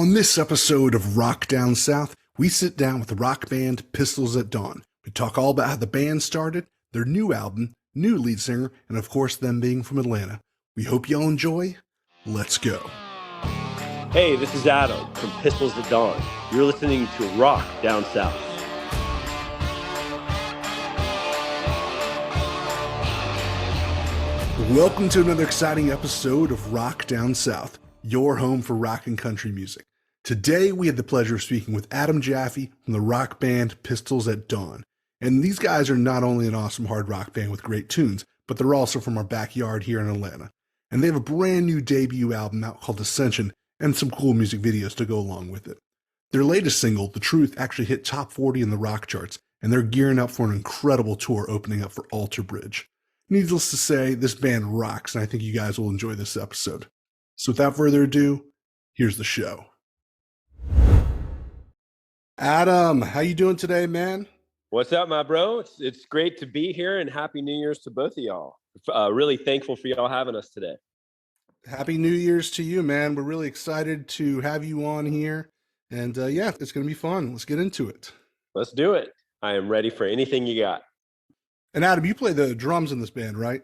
On this episode of Rock Down South, we sit down with the rock band Pistols at Dawn. We talk all about how the band started, their new album, new lead singer, and of course them being from Atlanta. We hope y'all enjoy. Let's go. Hey, this is Adam from Pistols at Dawn. You're listening to Rock Down South. Welcome to another exciting episode of Rock Down South, your home for rock and country music. Today, we had the pleasure of speaking with Adam Jaffe from the rock band Pistols at Dawn. And these guys are not only an awesome hard rock band with great tunes, but they're also from our backyard here in Atlanta. And they have a brand new debut album out called Ascension and some cool music videos to go along with it. Their latest single, The Truth, actually hit top 40 in the rock charts, and they're gearing up for an incredible tour opening up for Alter Bridge. Needless to say, this band rocks, and I think you guys will enjoy this episode. So without further ado, here's the show. Adam, how you doing today, man? What's up, my bro? It's great to be here, and Happy New Year's to both of y'all. Really thankful for y'all having us today. Happy New Year's to you, man. We're really excited to have you on here. And yeah, it's going to be fun. Let's get into it. Let's do it. I am ready for anything you got. And Adam, you play the drums in this band, right?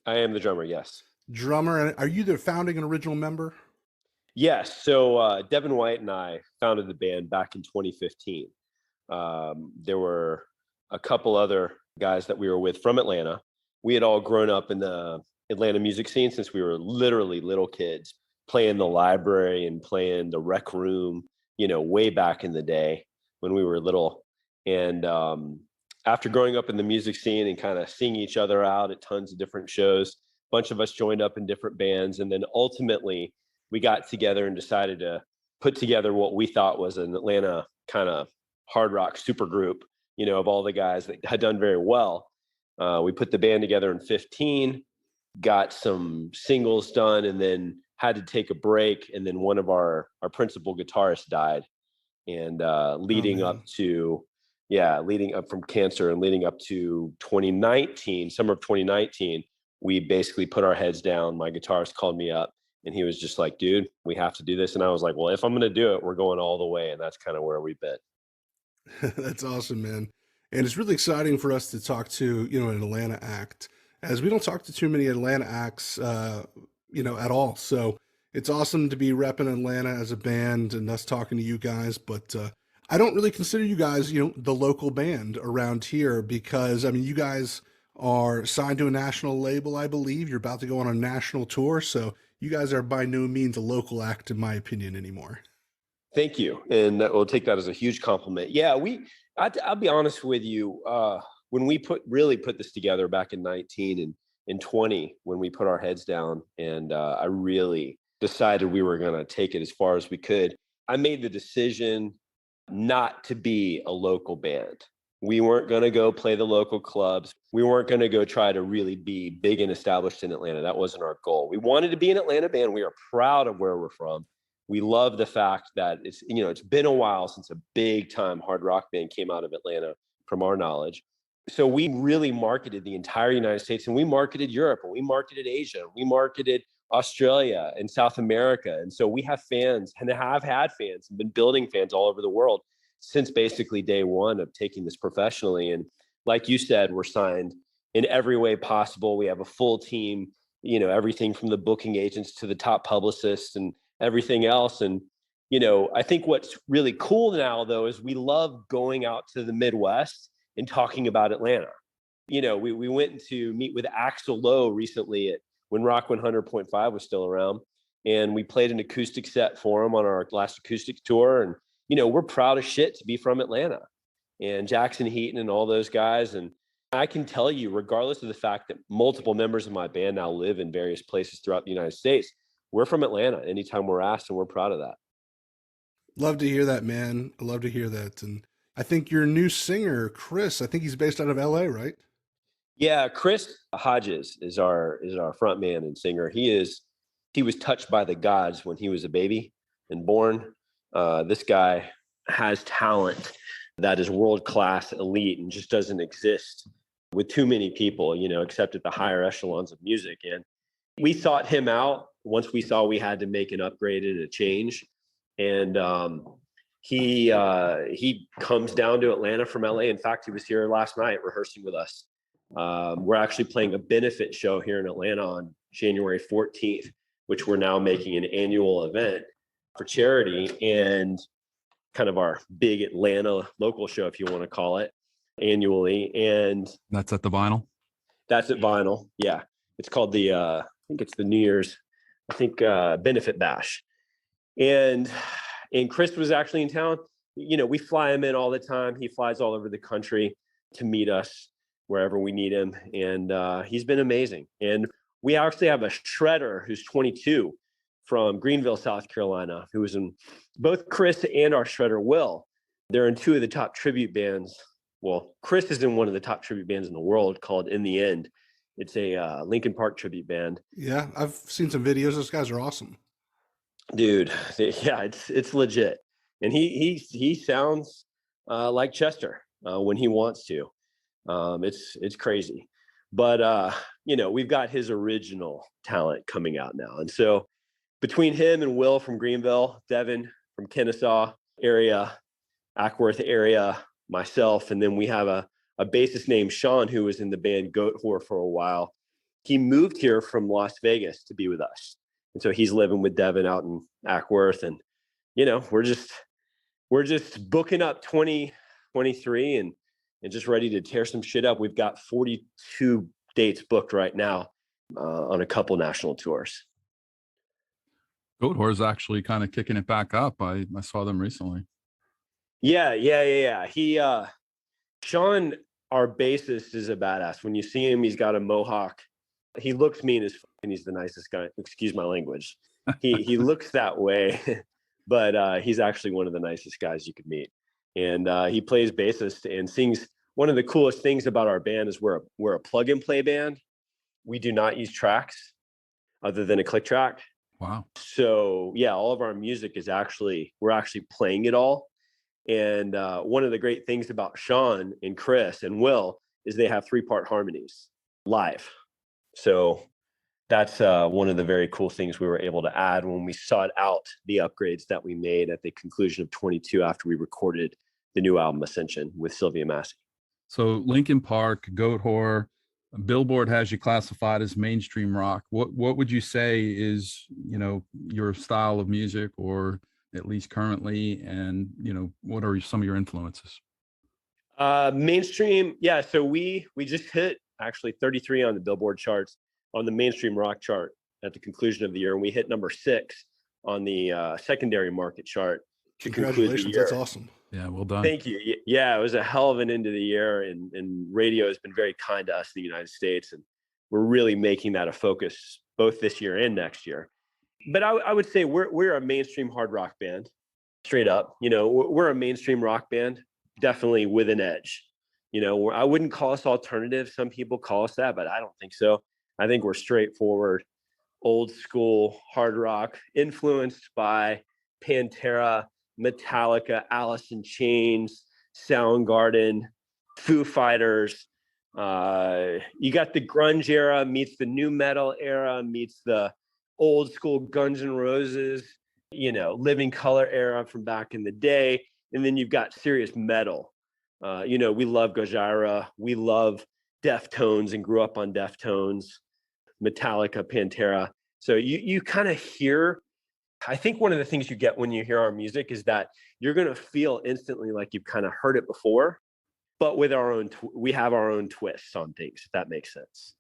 I am the drummer, yes. Drummer. And are you the founding and original member? Yes. So Devin White and I founded the band back in 2015. There were a couple other guys that we were with from Atlanta. We had all grown up in the Atlanta music scene since we were literally little kids, playing the library and playing the rec room, way back in the day when we were little. And after growing up in the music scene and kind of seeing each other out at tons of different shows, a bunch of us joined up in different bands. And then ultimately we got together and decided to put together what we thought was an Atlanta kind of hard rock super group, of all the guys that had done very well. We put the band together in 15, got some singles done, and then had to take a break. And then one of our principal guitarists died. And leading up from cancer and leading up to 2019, summer of 2019, we basically put our heads down. My guitarist called me up and he was just like, dude, we have to do this. And I was like, well, if I'm going to do it, we're going all the way. And that's kind of where we've been. That's awesome, man. And it's really exciting for us to talk to, an Atlanta act, as we don't talk to too many Atlanta acts, at all. So it's awesome to be repping Atlanta as a band and us talking to you guys. But I don't really consider you guys, the local band around here because, you guys are signed to a national label, I believe. You're about to go on a national tour. So you guys are by no means a local act, in my opinion, anymore. Thank you. And we'll take that as a huge compliment. Yeah, I'll be honest with you. When we put this together back in 19 and 20, when we put our heads down and I really decided we were going to take it as far as we could, I made the decision not to be a local band. We weren't going to go play the local clubs. We weren't going to go try to really be big and established in Atlanta. That wasn't our goal. We wanted to be an Atlanta band. We are proud of where we're from. We love the fact that it's been a while since a big time hard rock band came out of Atlanta from our knowledge. So we really marketed the entire United States, and we marketed Europe, and we marketed Asia, and we marketed Australia and South America. And so we have fans and have had fans and been building fans all over the world since basically day one of taking this professionally. And like you said, we're signed in every way possible. We have a full team, everything from the booking agents to the top publicists and everything else. And, I think what's really cool now, though, is we love going out to the Midwest and talking about Atlanta. We went to meet with Axl Lowe recently when Rock 100.5 was still around. And we played an acoustic set for him on our last acoustic tour. And, we're proud as shit to be from Atlanta and Jackson Heaton and all those guys. And I can tell you, regardless of the fact that multiple members of my band now live in various places throughout the United States, we're from Atlanta anytime we're asked, and we're proud of that. Love to hear that, man. I love to hear that. And I think your new singer, Chris, I think he's based out of LA, right? Yeah, Chris Hodges is our front man and singer. He was touched by the gods when he was a baby and born. This guy has talent that is world-class, elite, and just doesn't exist with too many people, except at the higher echelons of music. And we sought him out once we saw we had to make an upgrade and a change. And he comes down to Atlanta from LA. In fact, he was here last night rehearsing with us. We're actually playing a benefit show here in Atlanta on January 14th, which we're now making an annual event for charity, and kind of our big Atlanta local show, if you want to call it, annually. And That's at the Vinyl. that's at Vinyl. Yeah. It's called I think it's the New Year's, benefit bash. And Chris was actually in town. We fly him in all the time. He flies all over the country to meet us wherever we need him. And he's been amazing. And we actually have a shredder who's 22 from Greenville, South Carolina, who was in both Chris and our shredder, Will. They're in two of the top tribute bands. Well, Chris is in one of the top tribute bands in the world called In the End. It's a Linkin Park tribute band. Yeah, I've seen some videos. Those guys are awesome. Dude, yeah, it's legit. And he sounds like Chester when he wants to. It's crazy. But we've got his original talent coming out now. And so between him and Will from Greenville, Devin from Kennesaw area, Ackworth area, myself, and then we have a bassist named Sean who was in the band Goat Whore for a while. He moved here from Las Vegas to be with us. And so he's living with Devin out in Ackworth. And, we're just booking up 2023 and just ready to tear some shit up. We've got 42 dates booked right now on a couple national tours. Goat Whore is actually kind of kicking it back up. I saw them recently. Yeah. Sean, our bassist, is a badass. When you see him, he's got a mohawk. He looks mean as fuck, and he's the nicest guy. Excuse my language. He looks that way, but he's actually one of the nicest guys you could meet. And he plays bassist and sings. One of the coolest things about our band is we're a plug and play band. We do not use tracks other than a click track. Wow. So yeah, all of our music is we're actually playing it all. And one of the great things about Sean and Chris and Will is they have 3-part harmonies live. So that's one of the very cool things we were able to add when we sought out the upgrades that we made at the conclusion of 22 after we recorded the new album Ascension with Sylvia Massey. So Linkin Park, Goat Whore, Billboard has you classified as mainstream rock. What would you say is, your style of music, or at least currently, and, what are some of your influences? Mainstream. Yeah. So we just hit actually 33 on the Billboard charts on the mainstream rock chart at the conclusion of the year. And we hit number 6 on the secondary market chart. Congratulations. That's awesome. Yeah. Well done. Thank you. Yeah. It was a hell of an end of the year, and radio has been very kind to us in the United States. And we're really making that a focus both this year and next year. But I would say we're a mainstream hard rock band, straight up. We're a mainstream rock band, definitely with an edge. I wouldn't call us alternative. Some people call us that, but I don't think so. I think we're straightforward, old school hard rock, influenced by Pantera, Metallica, Alice in Chains, Soundgarden, Foo Fighters. You got the grunge era meets the new metal era meets the old school Guns N' Roses, Living Color era from back in the day. And then you've got serious metal. We love Gojira. We love Deftones and grew up on Deftones, Metallica, Pantera. So you kind of hear, I think one of the things you get when you hear our music is that you're going to feel instantly like you've kind of heard it before, but with we have our own twists on things, if that makes sense.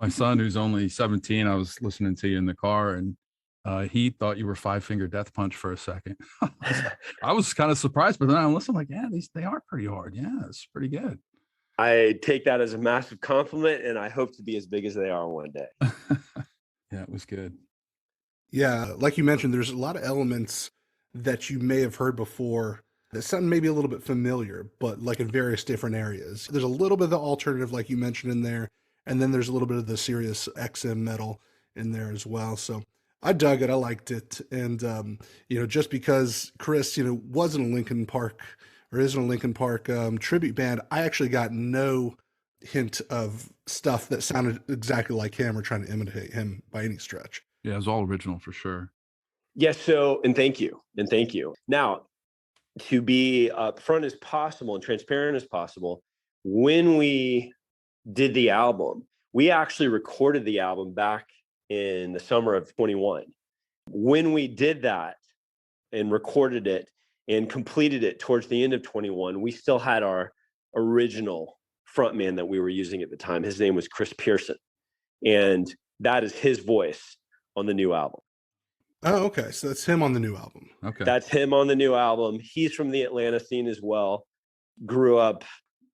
My son, who's only 17, I was listening to you in the car, and he thought you were Five Finger Death Punch for a second. I was kind of surprised, but then I listened like, yeah, they are pretty hard. Yeah, it's pretty good. I take that as a massive compliment, and I hope to be as big as they are one day. Yeah, it was good. Yeah, like you mentioned, there's a lot of elements that you may have heard before that sound maybe a little bit familiar, but like in various different areas. There's a little bit of the alternative, like you mentioned in there, and then there's a little bit of the serious XM metal in there as well. So I dug it. I liked it. And, just because Chris, wasn't a Linkin Park or isn't a Linkin Park tribute band, I actually got no hint of stuff that sounded exactly like him or trying to imitate him by any stretch. Yeah, it was all original for sure. Yes. So, and thank you. And thank you. Now, to be upfront as possible and transparent as possible, when we did the album, we actually recorded the album back in the summer of 21. When we did that and recorded it and completed it towards the end of 21, we still had our original frontman that we were using at the time. His name was Chris Pearson. And that is his voice on the new album. Oh, okay. So that's him on the new album. Okay. That's him on the new album. He's from the Atlanta scene as well. Grew up,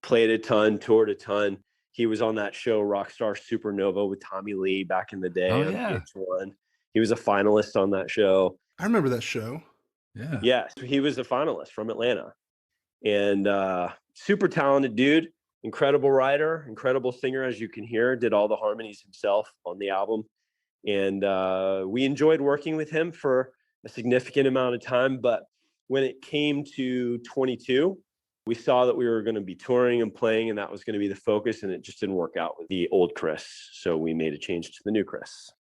played a ton, toured a ton. He was on that show, Rockstar Supernova, with Tommy Lee back in the day on VH1. He was a finalist on that show. I remember that show. Yeah. Yeah, so he was a finalist from Atlanta. And super talented dude, incredible writer, incredible singer, as you can hear, did all the harmonies himself on the album. And we enjoyed working with him for a significant amount of time. But when it came to 22, we saw that we were going to be touring and playing, and that was going to be the focus. And it just didn't work out with the old Chris. So we made a change to the new Chris.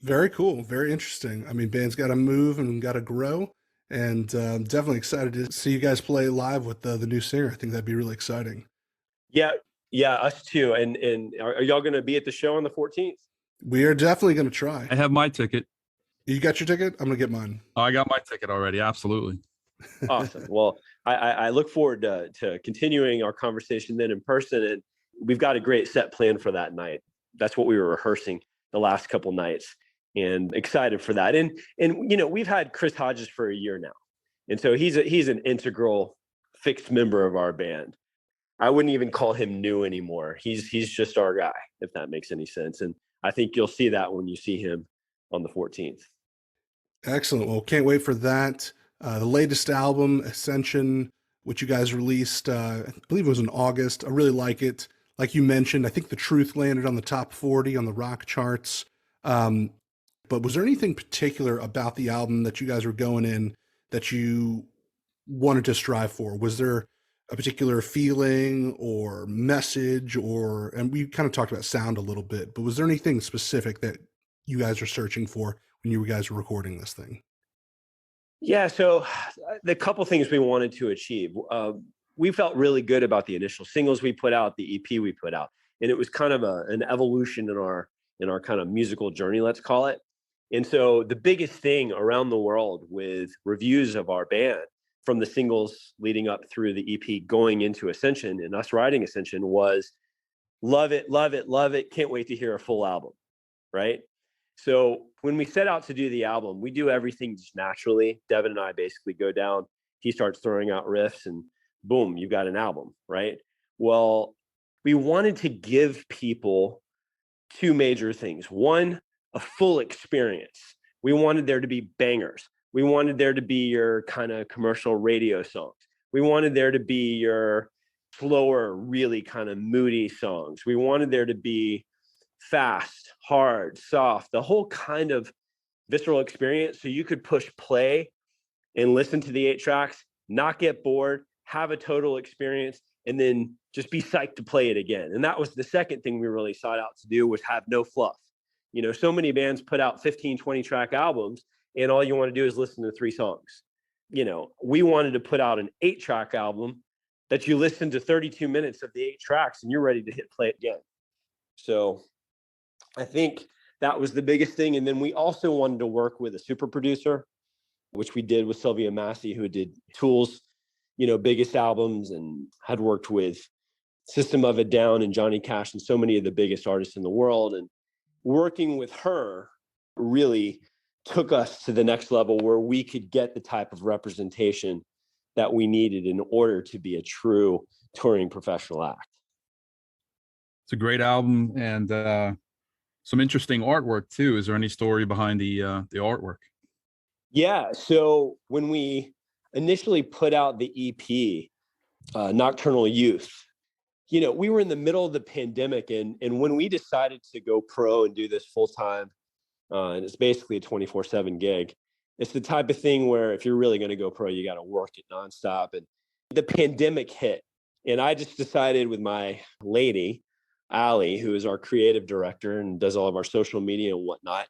Very cool. Very interesting. I mean, band's got to move and got to grow. And definitely excited to see you guys play live with the new singer. I think that'd be really exciting. Yeah, us too. And are y'all going to be at the show on the 14th? We are definitely going to try. I have my ticket. You got your ticket? I'm going to get mine. Oh, I got my ticket already. Absolutely. Awesome. Well, I look forward to continuing our conversation then in person. And we've got a great set planned for that night. That's what we were rehearsing the last couple nights, and excited for that. And you know, we've had Chris Hodges for a year now. And so he's an integral fixed member of our band. I wouldn't even call him new anymore. He's just our guy, if that makes any sense. And I think you'll see that when you see him on the 14th. Excellent. Well, can't wait for that. The latest album, Ascension, which you guys released, I believe it was in August. I really like it. Like you mentioned, I think The Truth landed on the top 40 on the rock charts. But was there anything particular about the album that you guys were going in that you wanted to strive for? Was there a particular feeling or message, and we kind of talked about sound a little bit, but was there anything specific that you guys are searching for when you guys were recording this thing? Yeah, so the couple things we wanted to achieve, we felt really good about the initial singles we put out, the EP we put out, and it was kind of an evolution in our kind of musical journey, let's call it. And so the biggest thing around the world with reviews of our band, from the singles leading up through the EP going into Ascension and us writing Ascension, was love it, love it, love it. Can't wait to hear a full album, right? So when we set out to do the album, we do everything just naturally. Devin and I basically go down, he starts throwing out riffs, and boom, you've got an album, right? Well, we wanted to give people two major things. One, a full experience. We wanted there to be bangers. We wanted there to be your kind of commercial radio songs. We wanted there to be your slower, really kind of moody songs. We wanted there to be fast, hard, soft, the whole kind of visceral experience. So you could push play and listen to the 8 tracks, not get bored, have a total experience, and then just be psyched to play it again. And that was the second thing we really sought out to do, was have no fluff. You know, so many bands put out 15, 20 track albums, and all you want to do is listen to 3 songs. You know, we wanted to put out an 8 track album that you listen to 32 minutes of the 8 tracks and you're ready to hit play again. So I think that was the biggest thing. And then we also wanted to work with a super producer, which we did with Sylvia Massey, who did Tool's, you know, biggest albums, and had worked with System of a Down and Johnny Cash and so many of the biggest artists in the world. And working with her really took us to the next level, where we could get the type of representation that we needed in order to be a true touring professional act. It's a great album, and some interesting artwork too. Is there any story behind the artwork? Yeah. So when we initially put out the EP, Nocturnal Youth, you know, we were in the middle of the pandemic, and when we decided to go pro and do this full time, and it's basically a 24/7 gig, it's the type of thing where if you're really going to go pro, you got to work it nonstop. And the pandemic hit, and I just decided with my lady, Allie, who is our creative director and does all of our social media and whatnot,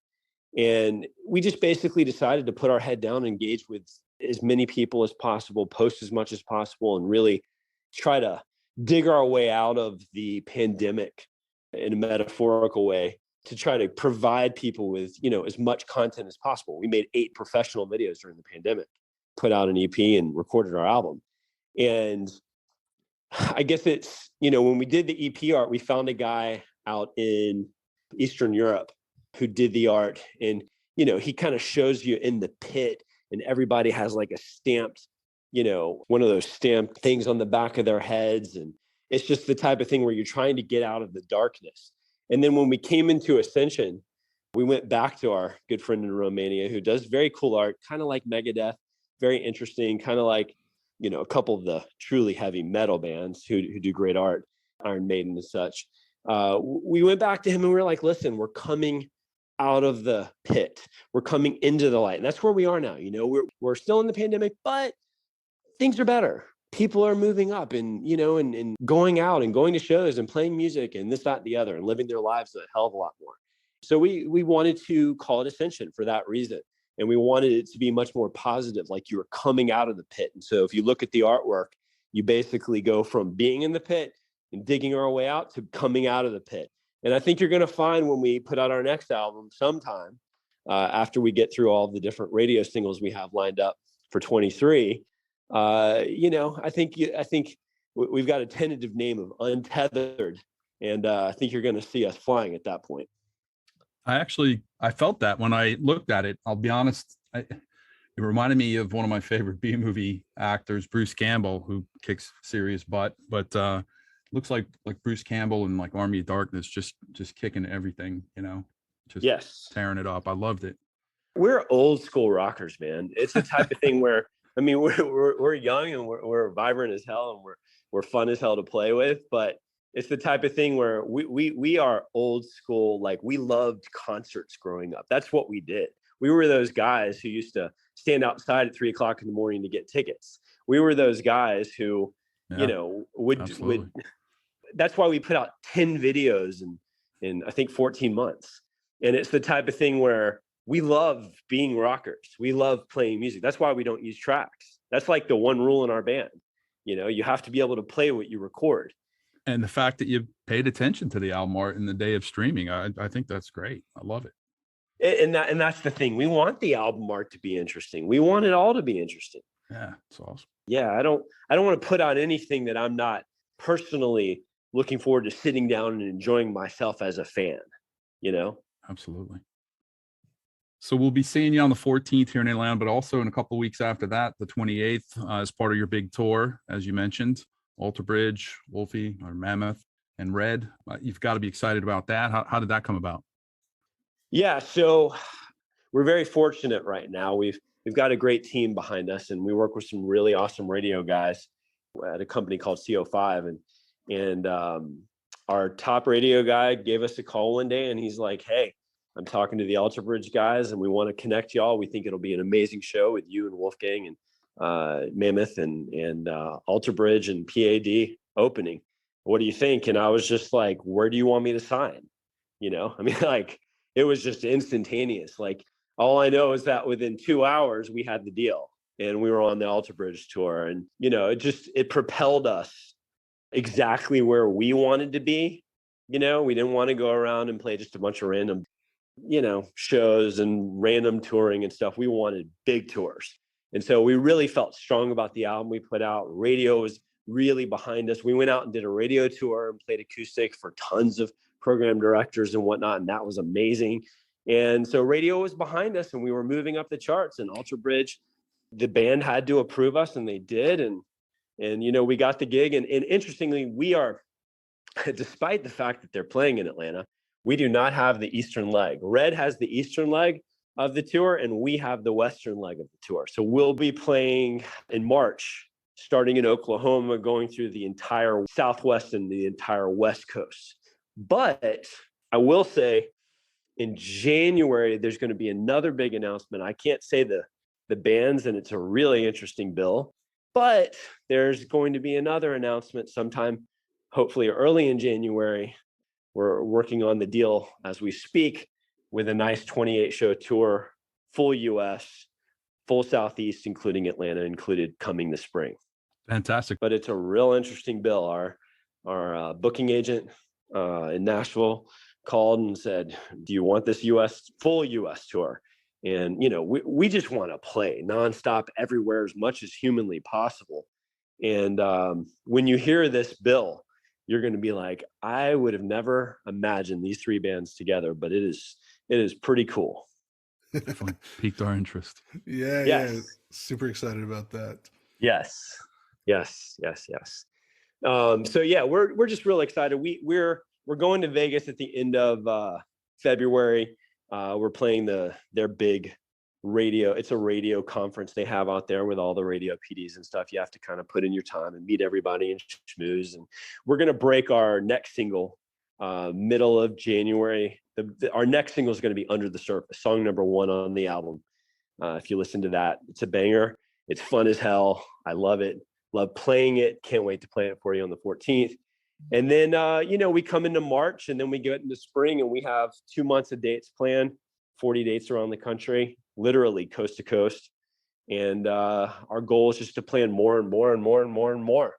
And we just basically decided to put our head down and engage with as many people as possible, post as much as possible, and really try to dig our way out of the pandemic in a metaphorical way to try to provide people with, as much content as possible. We made 8 professional videos during the pandemic, put out an EP and recorded our album. And I guess it's, when we did the EP art, we found a guy out in Eastern Europe who did the art. And, he kind of shows you in the pit, and everybody has like a stamped, one of those stamped things on the back of their heads. And it's just the type of thing where you're trying to get out of the darkness. And then when we came into Ascension, we went back to our good friend in Romania who does very cool art, kind of like Megadeth, very interesting, kind of like, a couple of the truly heavy metal bands who do great art, Iron Maiden and such. We went back to him and we were like, listen, we're coming out of the pit. We're coming into the light. And that's where we are now. We're still in the pandemic, but things are better. People are moving up and, and going out and going to shows and playing music and this, that, and the other, and living their lives a hell of a lot more. So we wanted to call it Ascension for that reason. And we wanted it to be much more positive, like you were coming out of the pit. And so if you look at the artwork, you basically go from being in the pit and digging our way out to coming out of the pit. And I think you're going to find when we put out our next album sometime, after we get through all the different radio singles we have lined up for 23, I think we've got a tentative name of Untethered, and I think you're going to see us flying at that point. I felt that when I looked at it. I'll be honest, it reminded me of one of my favorite B-movie actors, Bruce Campbell, who kicks serious butt, but looks like Bruce Campbell in like Army of Darkness, just kicking everything, just tearing it up. I loved it. We're old school rockers, man. It's the type of thing where, I mean, we're young and we're vibrant as hell, and we're fun as hell to play with, but it's the type of thing where we are old school. Like, we loved concerts growing up. That's what we did. We were those guys who used to stand outside at 3 o'clock in the morning to get tickets. We were those guys who, would. That's why we put out 10 videos in I think 14 months. And it's the type of thing where we love being rockers. We love playing music. That's why we don't use tracks. That's like the one rule in our band. You have to be able to play what you record. And the fact that you paid attention to the album art in the day of streaming, I think that's great. I love it. And that's the thing. We want the album art to be interesting. We want it all to be interesting. Yeah, it's awesome. Yeah, I don't want to put out anything that I'm not personally looking forward to sitting down and enjoying myself as a fan, Absolutely. So we'll be seeing you on the 14th here in Atlanta, but also in a couple of weeks after that, the 28th, as part of your big tour, as you mentioned, Alter Bridge, Wolfie, or Mammoth, and Red. You've got to be excited about that. How did that come about? Yeah, so we're very fortunate right now. We've got a great team behind us, and we work with some really awesome radio guys at a company called CO5, and our top radio guy gave us a call one day, and he's like, "Hey, I'm talking to the Alter Bridge guys, and we want to connect y'all. We think it'll be an amazing show with you and Wolfgang and Mammoth and Alter Bridge and PAD opening. What do you think?" And I was just like, "Where do you want me to sign?" I mean, like, it was just instantaneous. Like, all I know is that within 2 hours we had the deal, and we were on the Alter Bridge tour, and it propelled us exactly where we wanted to be. We didn't want to go around and play just a bunch of random shows and random touring and stuff. We wanted big tours. And so we really felt strong about the album we put out. Radio was really behind us. We went out and did a radio tour and played acoustic for tons of program directors and whatnot, and that was amazing. And so radio was behind us, and we were moving up the charts. And Alter Bridge, the band had to approve us, and they did. And we got the gig. And interestingly, we are, despite the fact that they're playing in Atlanta, we do not have the eastern leg. Red has the eastern leg of the tour, and we have the western leg of the tour. So we'll be playing in March, starting in Oklahoma, going through the entire Southwest and the entire West Coast. But I will say, in January, there's going to be another big announcement. I can't say the bands, and it's a really interesting bill, but there's going to be another announcement sometime, hopefully early in January. We're working on the deal as we speak with a nice 28 show tour, full US, full Southeast, including Atlanta included coming this spring. Fantastic. But it's a real interesting bill. Our booking agent in Nashville called and said, do you want this full US tour? And, we just want to play nonstop everywhere as much as humanly possible. And when you hear this bill, you're going to be like, I would have never imagined these three bands together, but it is pretty cool. Definitely piqued our interest. Yeah. Super excited about that. Yes. So yeah, we're just real excited. We're going to Vegas at the end of February. We're playing their big radio. It's a radio conference they have out there with all the radio PDs and stuff. You have to kind of put in your time and meet everybody and schmooze. And we're going to break our next single middle of January. Our next single is going to be Under the Surface, song number 1 on the album. If you listen to that, it's a banger. It's fun as hell. I love it. Love playing it. Can't wait to play it for you on the 14th. And then, we come into March and then we get into spring and we have 2 months of dates planned, 40 dates around the country, literally coast to coast. And our goal is just to plan more and more and more and more and more.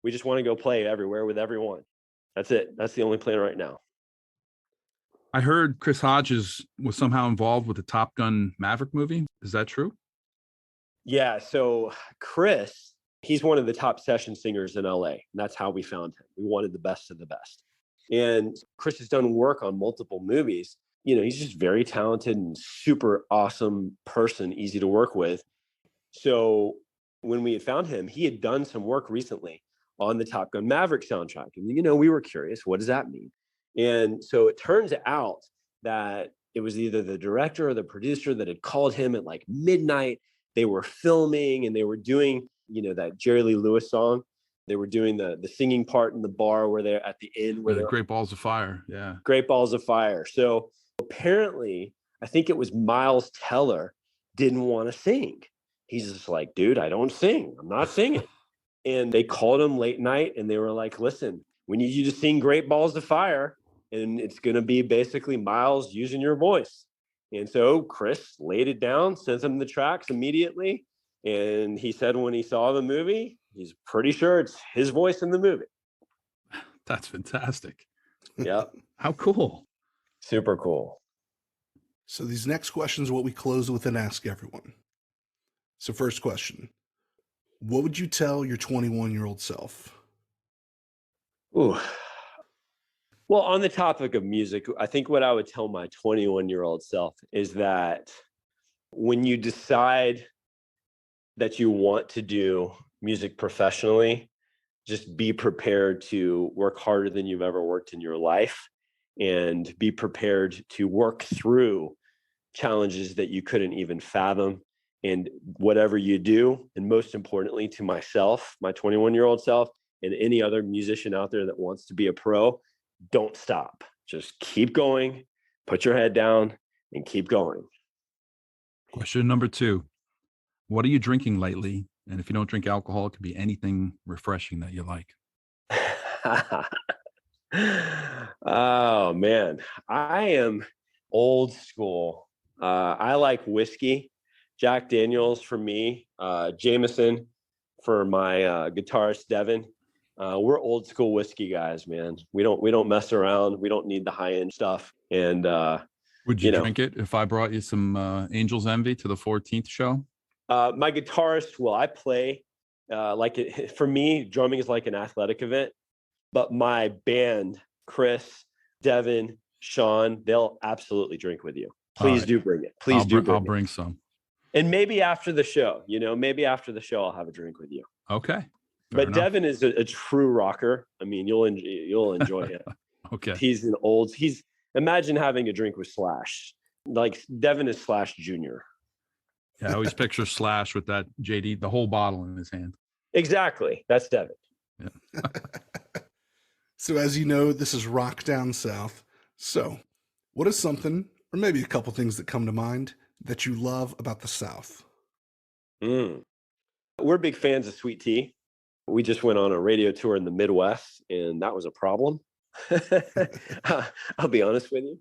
We just want to go play everywhere with everyone. That's it. That's the only plan right now. I heard Chris Hodges was somehow involved with the Top Gun Maverick movie. Is that true? Yeah. So Chris, he's one of the top session singers in LA. And that's how we found him. We wanted the best of the best. And Chris has done work on multiple movies. He's just very talented and super awesome person, easy to work with. So when we had found him, he had done some work recently on the Top Gun Maverick soundtrack. And, we were curious, what does that mean? And so it turns out that it was either the director or the producer that had called him at like midnight. They were filming and they were doing, that Jerry Lee Lewis song. They were doing the singing part in the bar where they're at the end. Where the Great Balls of Fire. Yeah. Great Balls of Fire. So apparently, I think it was Miles Teller didn't want to sing. He's just like, dude, I don't sing. I'm not singing. And they called him late night and they were like, listen, we need you to sing Great Balls of Fire. And it's going to be basically Miles using your voice. And so Chris laid it down, sent him the tracks immediately. And he said when he saw the movie, he's pretty sure it's his voice in the movie. That's fantastic. Yeah. How cool. Super cool. So these next questions are what we close with and ask everyone. So first question, what would you tell your 21-year-old self? Ooh. Well, on the topic of music, I think what I would tell my 21-year-old self is that when you decide that you want to do music professionally, just be prepared to work harder than you've ever worked in your life and be prepared to work through challenges that you couldn't even fathom. And whatever you do, and most importantly to myself, my 21-year-old self, and any other musician out there that wants to be a pro, don't stop. Just keep going, put your head down, and keep going. Question number 2. What are you drinking lately? And if you don't drink alcohol, it could be anything refreshing that you like. Oh, man. I am old school. I like whiskey. Jack Daniels for me. Jameson for my guitarist, Devin. We're old school whiskey guys, man. We don't mess around. We don't need the high end stuff. And would you drink it if I brought you some Angel's Envy to the 14th show? My guitarist, well, I play for me, drumming is like an athletic event. But my band, Chris, Devin, Sean, they'll absolutely drink with you. Please do bring it. Please do. I'll bring some. And maybe after the show, maybe after the show, I'll have a drink with you. Okay. But enough. Devin is a true rocker. I mean, you'll enjoy him. Okay. He's imagine having a drink with Slash. Like Devin is Slash Jr. Yeah, I always picture Slash with that JD, the whole bottle in his hand. Exactly. That's Devin. Yeah. So as you know, this is Rock Down South. So what is something, or maybe a couple things that come to mind, that you love about the South? We're big fans of sweet tea. We just went on a radio tour in the Midwest, and that was a problem. I'll be honest with you.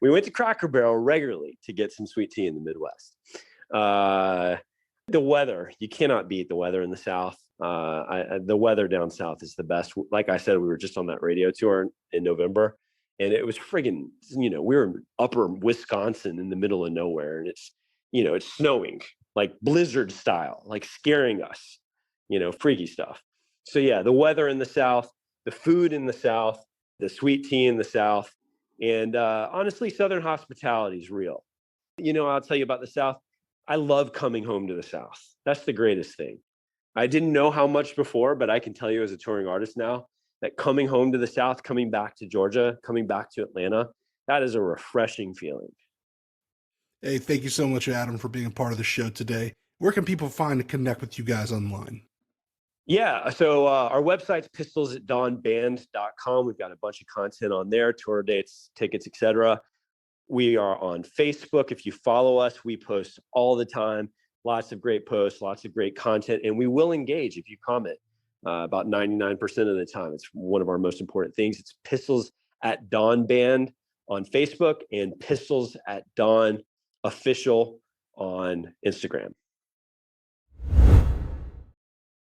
we went to Cracker Barrel regularly to get some sweet tea in the Midwest. The weather, you cannot beat the weather in the South. The weather down South is the best. Like I said, we were just on that radio tour in November, and it was friggin', we were in upper Wisconsin in the middle of nowhere, and it's snowing, like blizzard style, like scaring us, freaky stuff. So yeah, the weather in the South, the food in the South, the sweet tea in the South, and honestly, Southern hospitality is real. I'll tell you about the South. I love coming home to the South. That's the greatest thing. I didn't know how much before, but I can tell you as a touring artist now that coming home to the South, coming back to Georgia, coming back to Atlanta, that is a refreshing feeling. Hey, thank you so much, Adam, for being a part of the show today. Where can people find and connect with you guys online? Yeah, so our website's pistolsatdawnband.com. We've got a bunch of content on there, tour dates, tickets, etc. We are on Facebook. If you follow us, we post all the time. Lots of great posts, lots of great content, and we will engage if you comment. About 99% of the time. It's one of our most important things. It's Pistols at Dawn Band on Facebook and Pistols at Dawn Official on Instagram.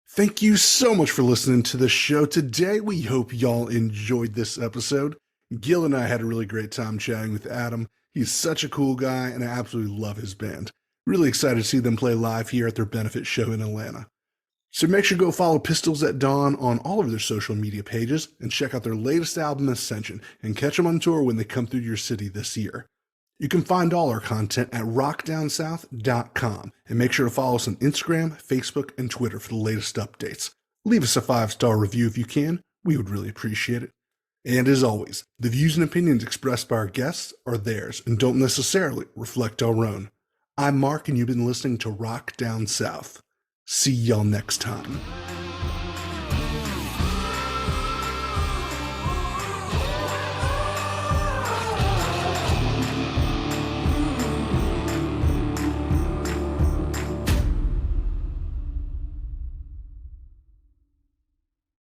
Thank you so much for listening to the show today. We hope y'all enjoyed this episode. Gil and I had a really great time chatting with Adam. He's such a cool guy, and I absolutely love his band. Really excited to see them play live here at their benefit show in Atlanta. So make sure to go follow Pistols at Dawn on all of their social media pages and check out their latest album, Ascension, and catch them on tour when they come through your city this year. You can find all our content at rockdownsouth.com, and make sure to follow us on Instagram, Facebook, and Twitter for the latest updates. Leave us a 5-star review if you can. We would really appreciate it. And as always, the views and opinions expressed by our guests are theirs and don't necessarily reflect our own. I'm Mark, and you've been listening to Rock Down South. See y'all next time.